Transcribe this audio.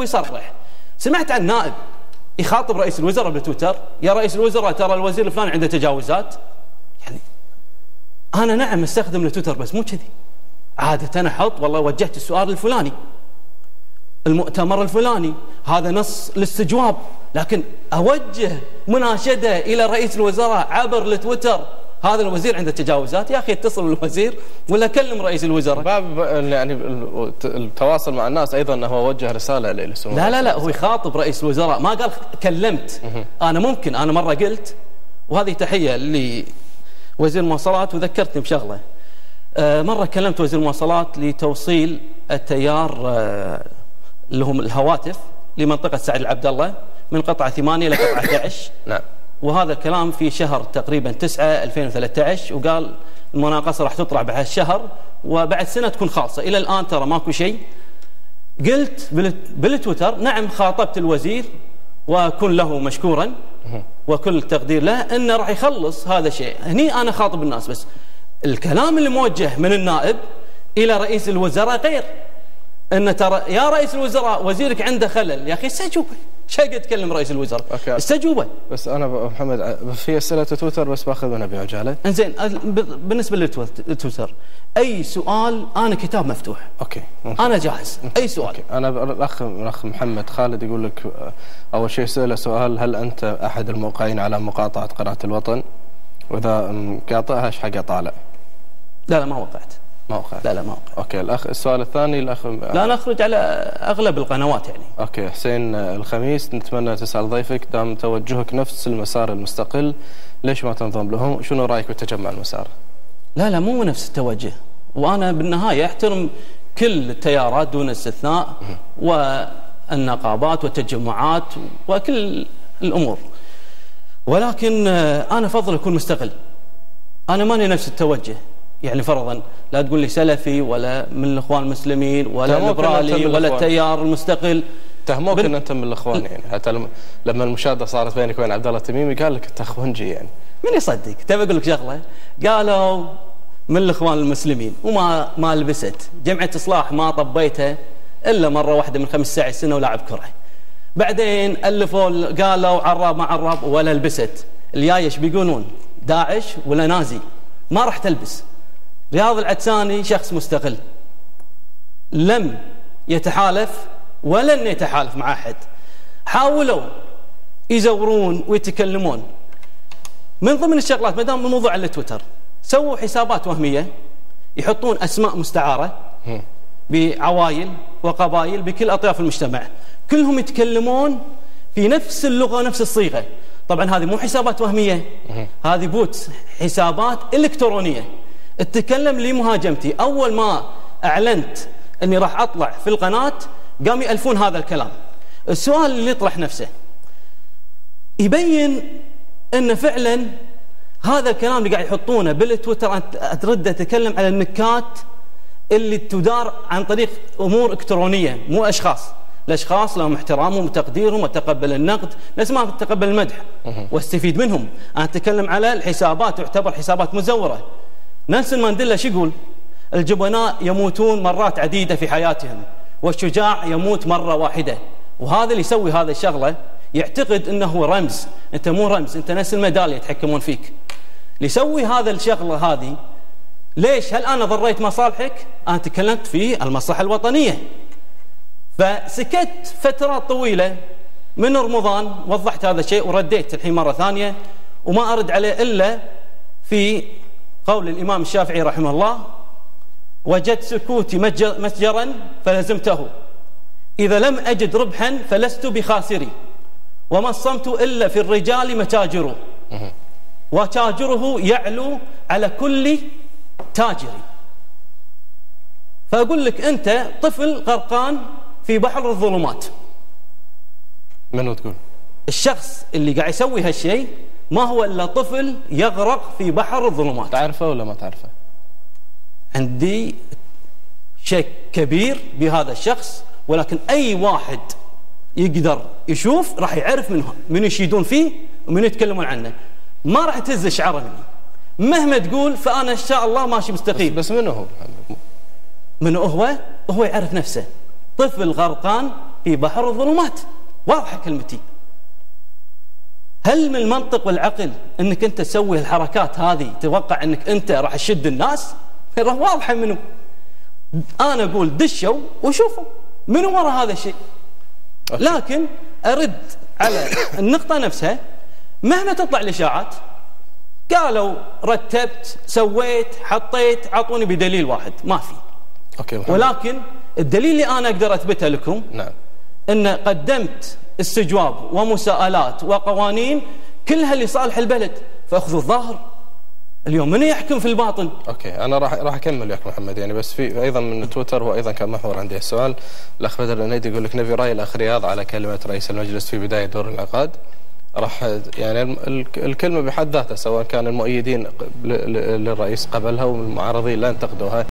ويصرح. سمعت عن نائب يخاطب رئيس الوزراء بتويتر: يا رئيس الوزراء ترى الوزير الفلاني عنده تجاوزات. يعني انا نعم استخدم التويتر بس مو كذي. عادة انا احط والله وجهت السؤال الفلاني، المؤتمر الفلاني، هذا نص الاستجواب، لكن اوجه مناشده الى رئيس الوزراء عبر التويتر: هذا الوزير عنده تجاوزات. يا اخي اتصل بالوزير ولا كلم رئيس الوزراء. باب يعني التواصل مع الناس ايضا هو وجه رساله لسمو. لا هو يخاطب رئيس الوزراء، ما قال كلمت. انا مره قلت، وهذه تحيه لوزير المواصلات وذكرتني بشغله. مره كلمت وزير المواصلات لتوصيل التيار اللي هم الهواتف لمنطقه سعد العبد الله من قطعه 8 الى قطعه 11. نعم. وهذا الكلام في شهر تقريبا 9/2013، وقال المناقصه راح تطلع بعد الشهر وبعد سنه تكون خالصه. الى الان ترى ماكو شيء. قلت بالتويتر: نعم خاطبت الوزير وكن له مشكورا وكل التقدير له انه راح يخلص هذا الشيء. هني انا خاطب الناس، بس الكلام اللي موجه من النائب الى رئيس الوزراء غير. ان ترى يا رئيس الوزراء وزيرك عنده خلل. يا اخي استجوبه، شو قد تكلم رئيس الوزراء؟ استجوبه. بس انا محمد في اسئله تويتر بس باخذ منها بعجاله. انزين، بالنسبه للتويتر اي سؤال انا كتاب مفتوح. اوكي انا جاهز. اي سؤال. أوكي. انا الاخ محمد خالد يقول لك اول شيء سأله سؤال: هل انت احد الموقعين على مقاطعه قناه الوطن؟ واذا قاطعها ايش حق طالع؟ لا ما وقعت. ما وقعت. لا ما وقعت. اوكي. السؤال الثاني لا نخرج على اغلب القنوات يعني. اوكي. حسين الخميس: نتمنى تسأل ضيفك دام توجهك نفس المسار المستقل ليش ما تنضم لهم؟ شنو رايك بالتجمع المسار؟ لا مو نفس التوجه، وانا بالنهايه احترم كل التيارات دون استثناء والنقابات والتجمعات وكل الامور، ولكن انا افضل اكون مستقل. انا ماني نفس التوجه، يعني فرضا لا تقول لي سلفي ولا من الاخوان المسلمين ولا ليبرالي ولا التيار المستقل. تهموك ان انت من الاخوان يعني، حتى لما المشاده صارت بينك وبين عبد الله التميمي قال لك انت اخوانجي يعني. من يصدق؟ تبي اقول لك شغله؟ قالوا من الاخوان المسلمين وما لبست جمعيه اصلاح، ما طبيتها الا مره واحده من 15 سنه ولاعب كره. بعدين الفوا قالوا عراب ما عراب ولا لبست. الجاي ايش بيقولون؟ داعش ولا نازي؟ ما راح تلبس. رياض العدساني شخص مستقل، لم يتحالف ولن يتحالف مع احد. حاولوا يزورون ويتكلمون. من ضمن الشغلات ما دام الموضوع على تويتر، سووا حسابات وهميه يحطون اسماء مستعاره بعوائل وقبائل بكل اطياف المجتمع، كلهم يتكلمون في نفس اللغه ونفس الصيغه. طبعا هذه مو حسابات وهميه، هذه بوتس، حسابات الكترونيه. اتكلم لمهاجمتي. اول ما اعلنت اني راح اطلع في القناه قام يالفون هذا الكلام. السؤال اللي يطرح نفسه يبين ان فعلا هذا الكلام اللي قاعد يحطونه بالتويتر اترد اتكلم على النكات اللي تدار عن طريق امور الكترونيه، مو اشخاص. الاشخاص لهم احترامهم وتقديرهم وتقبل النقد نفس ما تقبل المدح واستفيد منهم. انا اتكلم على الحسابات تعتبر حسابات مزوره. نيلسون مانديلا شو يقول؟ الجبناء يموتون مرات عديده في حياتهم والشجاع يموت مره واحده. وهذا اللي يسوي هذا الشغله يعتقد انه هو رمز. انت مو رمز، انت نفس الميداليه يتحكمون فيك. اللي يسوي هذا الشغله هذه ليش؟ هل انا ضريت مصالحك؟ انا تكلمت في المصلحه الوطنيه. فسكت فترات طويله من رمضان، وضحت هذا الشيء ورديت الحين مره ثانيه، وما ارد عليه الا في قول الامام الشافعي رحمه الله: وجدت سكوتي متجرا فلزمته، اذا لم اجد ربحا فلست بخاسري، وما الصمت الا في الرجال متاجر، وتاجره يعلو على كل تاجر. فاقول لك انت طفل غرقان في بحر الظلمات. منو تقول؟ الشخص اللي قاعد يسوي هالشيء ما هو الا طفل يغرق في بحر الظلمات. تعرفه ولا ما تعرفه؟ عندي شك كبير بهذا الشخص، ولكن اي واحد يقدر يشوف راح يعرف من يشيدون فيه ومن يتكلمون عنه. ما راح تهز شعره مني مهما تقول، فانا ان شاء الله ماشي مستقيم. بس منو هو؟ منو هو؟ هو يعرف نفسه. طفل غرقان في بحر الظلمات. واضحة كلمتي. هل من المنطق والعقل انك انت تسوي الحركات هذه تتوقع انك انت راح تشد الناس؟ واضحة منه. انا اقول دشوا وشوفوا من وراء هذا الشيء. لكن ارد على النقطة نفسها، مهما تطلع الاشاعات قالوا رتبت سويت حطيت، اعطوني بدليل واحد، ما في. ولكن الدليل اللي انا اقدر اثبته لكم نعم ان قدمت استجواب ومساءلات وقوانين كلها لصالح البلد، فاخذوا الظاهر. اليوم من يحكم في الباطن؟ انا راح اكمل وياك محمد، يعني بس في ايضا من تويتر، وايضا كان محور عندي السؤال. الاخ بدر النيدي يقول لك نبي راي الاخ رياض على كلمه رئيس المجلس في بدايه دور الانعقاد. راح يعني الكلمه بحد ذاتها، سواء كان المؤيدين للرئيس قبلها والمعارضين لا ينتقدوها.